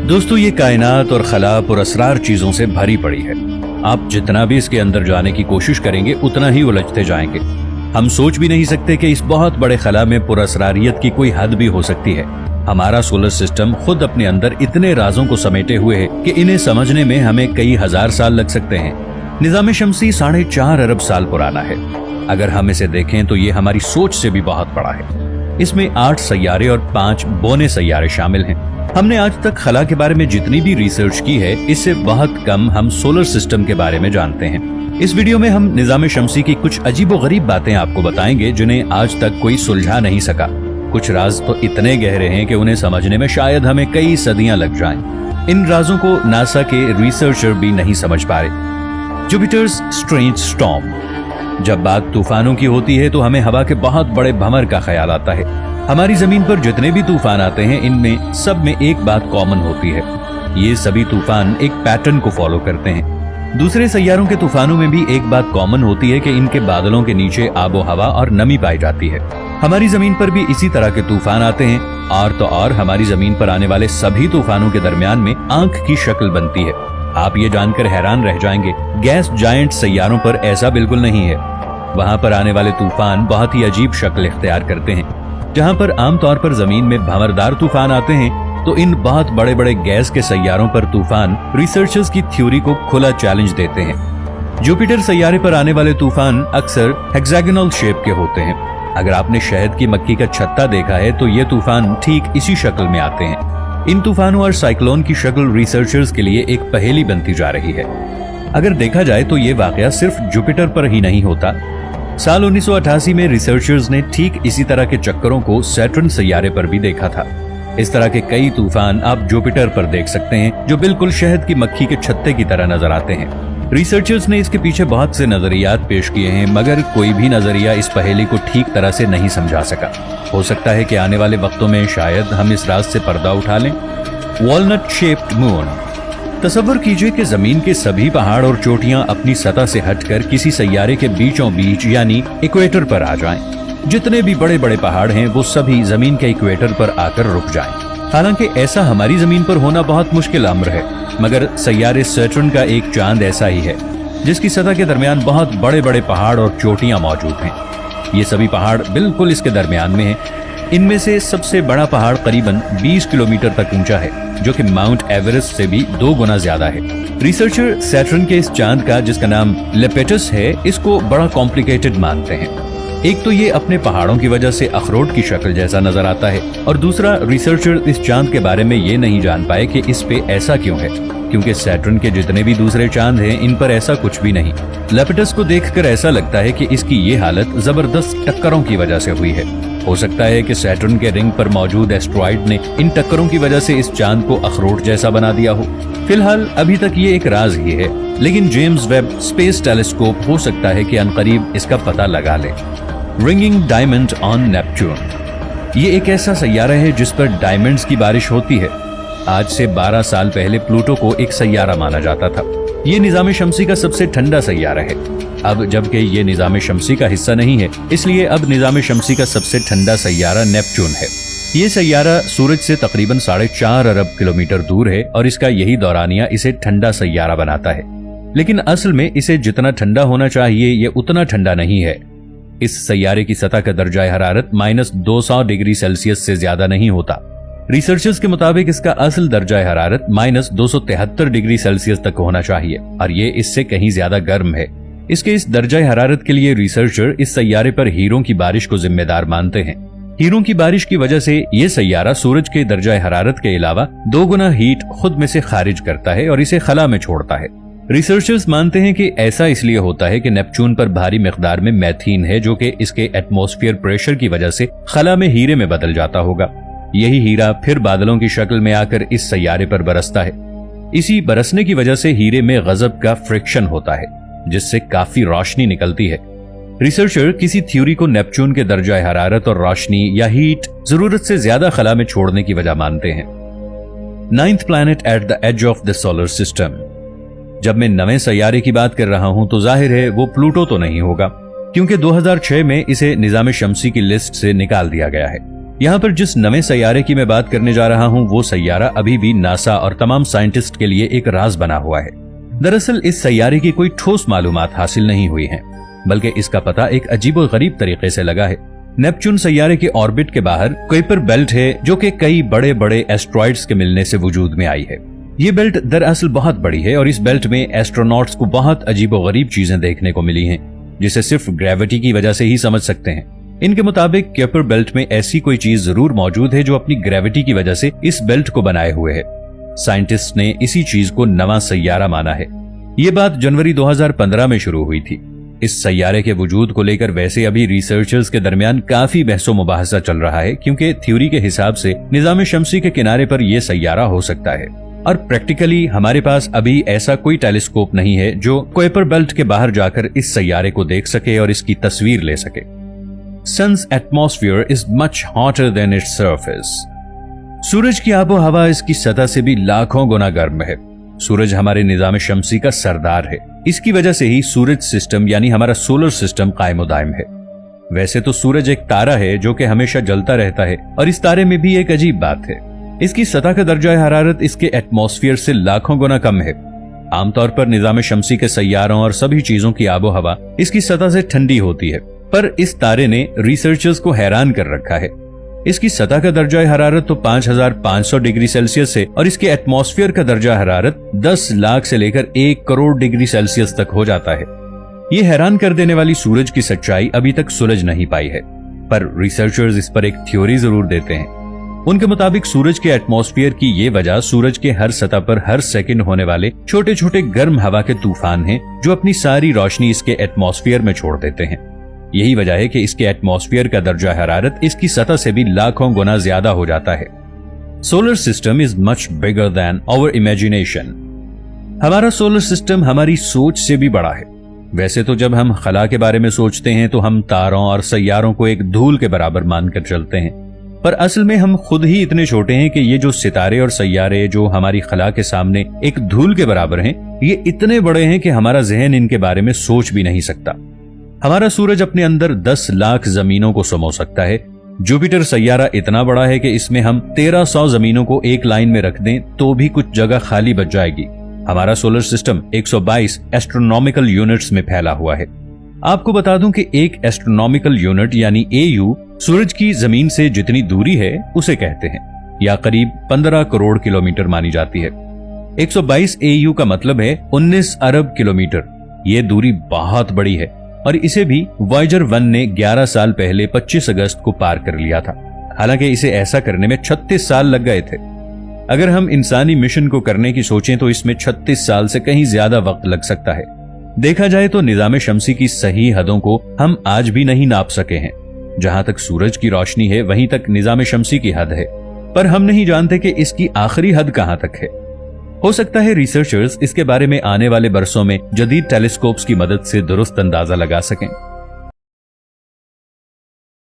दोस्तों, ये कायनात और खला पुरअसरार चीजों से भरी पड़ी है। आप जितना भी इसके अंदर जाने की कोशिश करेंगे उतना ही उलझते जाएंगे। हम सोच भी नहीं सकते कि इस बहुत बड़े खला में पुरअसरारियत की कोई हद भी हो सकती है। हमारा सोलर सिस्टम खुद अपने अंदर इतने राजों को समेटे हुए है कि इन्हें समझने में हमें कई हजार साल लग सकते हैं। निजाम शमसी 4.5 अरब साल पुराना है। अगर हम इसे देखें तो ये हमारी सोच से भी बहुत बड़ा है। इसमें 8 सैयारे और 5 बौने सैयारे शामिल हैं। हमने आज तक खला के बारे में जितनी भी रिसर्च की है, इससे बहुत कम हम सोलर सिस्टम के बारे में जानते हैं। इस वीडियो में हम निजाम शमसी की कुछ अजीबोगरीब बातें आपको बताएंगे जिन्हें आज तक कोई सुलझा नहीं सका। कुछ राज तो इतने गहरे हैं कि उन्हें समझने में शायद हमें कई सदियां लग जाएं। इन राजों को नासा के रिसर्चर भी नहीं समझ पा रहे। Jupiter's strange storm. जब बात तूफानों की होती है तो हमें हवा के बहुत बड़े भंवर का ख्याल आता है। हमारी जमीन पर जितने भी तूफान आते हैं, इनमें सब में एक बात कॉमन होती है। ये सभी तूफान एक पैटर्न को फॉलो करते हैं। दूसरे सैयारों के तूफानों में भी एक बात कॉमन होती है कि इनके बादलों के नीचे आबो हवा और नमी पाई जाती है। हमारी जमीन पर भी इसी तरह के तूफान आते हैं। और तो और हमारी जमीन पर आने वाले सभी तूफानों के दरमियान में आंख की शक्ल बनती है। आप ये जानकर हैरान रह जाएंगे, गैस जायंट सैयारों पर ऐसा बिल्कुल नहीं है। वहां पर आने वाले तूफान बहुत ही अजीब शक्ल इख्तियार करते हैं। जहां पर आमतौर पर जमीन में भंवरदार तूफान आते हैं, तो इन बहुत बड़े बड़े गैस के सैयारों पर तूफान रिसर्चर्स की थ्योरी को खुला चैलेंज देते हैं। जुपिटर सैयारे पर आने वाले तूफान अक्सर हेक्सागोनल शेप के होते हैं। अगर आपने शहद की मक्खी का छत्ता देखा है तो ये तूफान ठीक इसी शक्ल में आते हैं। इन तूफानों और साइक्लोन की शक्ल रिसर्चर्स के लिए एक पहेली बनती जा रही है। अगर देखा जाए तो ये वाकया सिर्फ जुपिटर पर ही नहीं होता। साल 1988 में रिसर्चर्स ने ठीक इसी तरह के चक्करों को सैटर्न सैयारे पर भी देखा था। इस तरह के कई तूफान आप जुपिटर पर देख सकते हैं जो बिल्कुल शहद की मक्खी के छत्ते की तरह नजर आते हैं। रिसर्चर्स ने इसके पीछे बहुत से नजरियात पेश किए हैं, मगर कोई भी नजरिया इस पहेली को ठीक तरह से नहीं समझा सका। हो सकता है कि आने वाले वक्तों में शायद हम इस राज से पर्दा उठा लें। Walnut shaped moon. तसव्वुर कीजिए कि जमीन के सभी पहाड़ और चोटियां अपनी सतह से हटकर किसी सैयारे के बीचों बीच यानी इक्वेटर पर आ जाएं। जितने भी बड़े बड़े पहाड़ हैं वो सभी जमीन के इक्वेटर पर आकर रुक जाएं। हालांकि ऐसा हमारी जमीन पर होना बहुत मुश्किल अम्र है, मगर सैयारे सैटर्न का एक चांद ऐसा ही है जिसकी सतह के दरमियान बहुत बड़े बड़े पहाड़ और चोटियां मौजूद हैं। ये सभी पहाड़ बिल्कुल इसके दरमियान में हैं। इनमें से सबसे बड़ा पहाड़ करीबन 20 किलोमीटर तक ऊंचा है, जो कि माउंट एवरेस्ट से भी 2 गुना ज्यादा है। रिसर्चर सैटर्न के इस चांद का, जिसका नाम लेपेटस है, इसको बड़ा कॉम्प्लिकेटेड मानते हैं। एक तो ये अपने पहाड़ों की वजह से अखरोट की शक्ल जैसा नजर आता है, और दूसरा रिसर्चर इस चांद के बारे में ये नहीं जान पाए कि इस पे ऐसा क्यों है, क्योंकि सैटर्न के जितने भी दूसरे चांद हैं इन पर ऐसा कुछ भी नहीं। लेपेटस को देखकर ऐसा लगता है कि इसकी ये हालत जबरदस्त टक्करों की वजह से हुई है। हो सकता है कि सैटर्न के रिंग पर मौजूद एस्ट्रॉइड ने इन टक्करों की वजह से इस चांद को अखरोट जैसा बना दिया हो। फिलहाल अभी तक ये एक राज ही है, लेकिन जेम्स वेब स्पेस टेलीस्कोप हो सकता है कि अनकरीब इसका पता लगा ले। Ringing diamond on Neptune. ये एक ऐसा सैयारा है जिस पर डायमंड्स की बारिश होती है। आज से 12 साल पहले प्लूटो को एक सैयारा माना जाता था। ये निजाम शमसी का सबसे ठंडा सैयारा है। अब जबकि ये निजाम शमसी का हिस्सा नहीं है, इसलिए अब निजाम शमसी का सबसे ठंडा सैयारा नेपच्यून है। ये सैयारा सूरज से तकरीबन 4.5 अरब किलोमीटर दूर है और इसका यही दौरानिया इसे ठंडा सैयारा बनाता है। लेकिन असल में इसे जितना ठंडा होना चाहिए ये उतना ठंडा नहीं है। इस सैयारे की सतह का दर्जा हरारत -200 डिग्री सेल्सियस से ज्यादा नहीं होता। रिसर्चर्स के मुताबिक इसका असल दर्जा हरारत -273 डिग्री सेल्सियस तक होना चाहिए, और ये इससे कहीं ज्यादा गर्म है। इसके इस दर्जा हरारत के लिए रिसर्चर इस सैयारे पर हीरों की बारिश को जिम्मेदार मानते हैं। हीरों की बारिश की वजह से ये सैयारा सूरज के दर्जा हरारत के अलावा 2 गुना हीट खुद में से खारिज करता है और इसे खला में छोड़ता है। रिसर्चर्स मानते हैं कि ऐसा इसलिए होता है कि नेपच्यून पर भारी मिकदार में मैथीन है, जो कि इसके एटमॉस्फेयर प्रेशर की वजह से खला में हीरे में बदल जाता होगा। यही हीरा फिर बादलों की शक्ल में आकर इस सैयारे पर बरसता है। इसी बरसने की वजह से हीरे में गजब का फ्रिक्शन होता है, जिससे काफी रोशनी निकलती है। रिसर्चर किसी थ्योरी को नेपच्यून के दर्जा हरारत और रोशनी या हीट जरूरत से ज्यादा खला में छोड़ने की वजह मानते हैं। 9th planet at the edge of the solar system. जब मैं नवे सैयारे की बात कर रहा हूं तो जाहिर है वो प्लूटो तो नहीं होगा, क्योंकि 2006 में इसे निजाम शमसी की लिस्ट से निकाल दिया गया है। यहाँ पर जिस नए सैयारे की मैं बात करने जा रहा हूँ वो सैयारा अभी भी नासा और तमाम साइंटिस्ट के लिए एक राज बना हुआ है। दरअसल इस सैयारे की कोई ठोस मालूमात हासिल नहीं हुई है, बल्कि इसका पता एक अजीबोगरीब तरीके से लगा है। नेपच्यून सैयारे के ऑर्बिट के बाहर कुइपर बेल्ट है जो कि कई बड़े बड़े एस्ट्रॉइड्स के मिलने से वजूद में आई है। ये बेल्ट दरअसल बहुत बड़ी है और इस बेल्ट में एस्ट्रोनॉट्स को बहुत अजीबोगरीब चीजें देखने को मिली हैं, जिसे सिर्फ ग्रेविटी की वजह से ही समझ सकते हैं। इनके मुताबिक कुइपर बेल्ट में ऐसी कोई चीज जरूर मौजूद है जो अपनी ग्रेविटी की वजह से इस बेल्ट को बनाए हुए है। साइंटिस्ट ने इसी चीज को नवा सैयारा माना है। ये बात जनवरी 2015 में शुरू हुई थी। इस सैयारे के वजूद को लेकर वैसे अभी रिसर्चर्स के दरमियान काफी बहसो मुबाहसा चल रहा है, क्योंकि थ्योरी के हिसाब से निजाम शमसी के किनारे पर यह सैयारा हो सकता है और प्रैक्टिकली हमारे पास अभी ऐसा कोई टेलीस्कोप नहीं है जो कुइपर बेल्ट के बाहर जाकर इस सैयारे को देख सके और इसकी तस्वीर ले सके। Sun's atmosphere is much hotter than its surface. सूरज की आबो हवा इसकी सतह से भी लाखों गुना गर्म है। सूरज हमारे निजाम शमसी का सरदार है। इसकी वजह से ही सूरज सिस्टम यानी हमारा सोलर सिस्टम कायम दायम है। वैसे तो सूरज एक तारा है जो कि हमेशा जलता रहता है और इस तारे में भी एक अजीब बात है, इसकी सतह का दर्जा हरारत इसके एटमॉस्फेयर से लाखों गुना कम है। आमतौर पर निजाम शमसी के सैयारों और सभी चीजों की आबो हवा इसकी सतह से ठंडी होती है, पर इस तारे ने रिसर्चर्स को हैरान कर रखा है। इसकी सतह का दर्जा हरारत तो 5500 डिग्री सेल्सियस है और इसके एटमॉस्फेयर का दर्जा हरारत 10 लाख से लेकर 1 करोड़ डिग्री सेल्सियस तक हो जाता है। ये हैरान कर देने वाली सूरज की सच्चाई अभी तक सुलझ नहीं पाई है, पर रिसर्चर्स इस पर एक थ्योरी जरूर देते हैं। उनके मुताबिक सूरज के एटमॉस्फेयर की ये वजह सूरज के हर सतह पर हर सेकंड होने वाले छोटे छोटे गर्म हवा के तूफान हैं जो अपनी सारी रोशनी इसके एटमॉस्फेयर में छोड़ देते हैं। यही वजह है कि इसके एटमॉस्फेयर का दर्जा हरारत इसकी सतह से भी लाखों गुना ज्यादा हो जाता है। Solar system is much bigger than our imagination. हमारा सोलर सिस्टम हमारी सोच से भी बड़ा है। वैसे तो जब हम खला के बारे में सोचते हैं तो हम तारों और सैयारों को एक धूल के बराबर मानकर चलते हैं, पर असल में हम खुद ही इतने छोटे हैं कि ये जो सितारे और सैयारे जो हमारी खला के सामने एक धूल के बराबर हैं, ये इतने बड़े हैं कि हमारा जहन इनके बारे में सोच भी नहीं सकता। हमारा सूरज अपने अंदर 10 लाख जमीनों को समो सकता है। जुपिटर सैयारा इतना बड़ा है कि इसमें हम 1300 जमीनों को एक लाइन में रख दें तो भी कुछ जगह खाली बच जाएगी। हमारा सोलर सिस्टम 122 एस्ट्रोनॉमिकल यूनिट्स में फैला हुआ है। आपको बता दूं कि एक एस्ट्रोनॉमिकल यूनिट यानी AU सूरज की जमीन से जितनी दूरी है उसे कहते हैं, या करीब 15 करोड़ किलोमीटर मानी जाती है। 122 AU का मतलब है 19 अरब किलोमीटर। ये दूरी बहुत बड़ी है और इसे भी वॉयेजर 1 ने 11 साल पहले 25 अगस्त को पार कर लिया था। हालांकि इसे ऐसा करने में 36 साल लग गए थे। अगर हम इंसानी मिशन को करने की सोचें तो इसमें 36 साल से कहीं ज्यादा वक्त लग सकता है। देखा जाए तो निजाम शमसी की सही हदों को हम आज भी नहीं नाप सके हैं। जहां तक सूरज की रोशनी है वहीं तक निजाम शमसी की हद है, पर हम नहीं जानते कि इसकी आखिरी हद कहां तक है। हो सकता है रिसर्चर्स इसके बारे में आने वाले बरसों में जदीद टेलीस्कोप्स की मदद से दुरुस्त अंदाजा लगा सकें।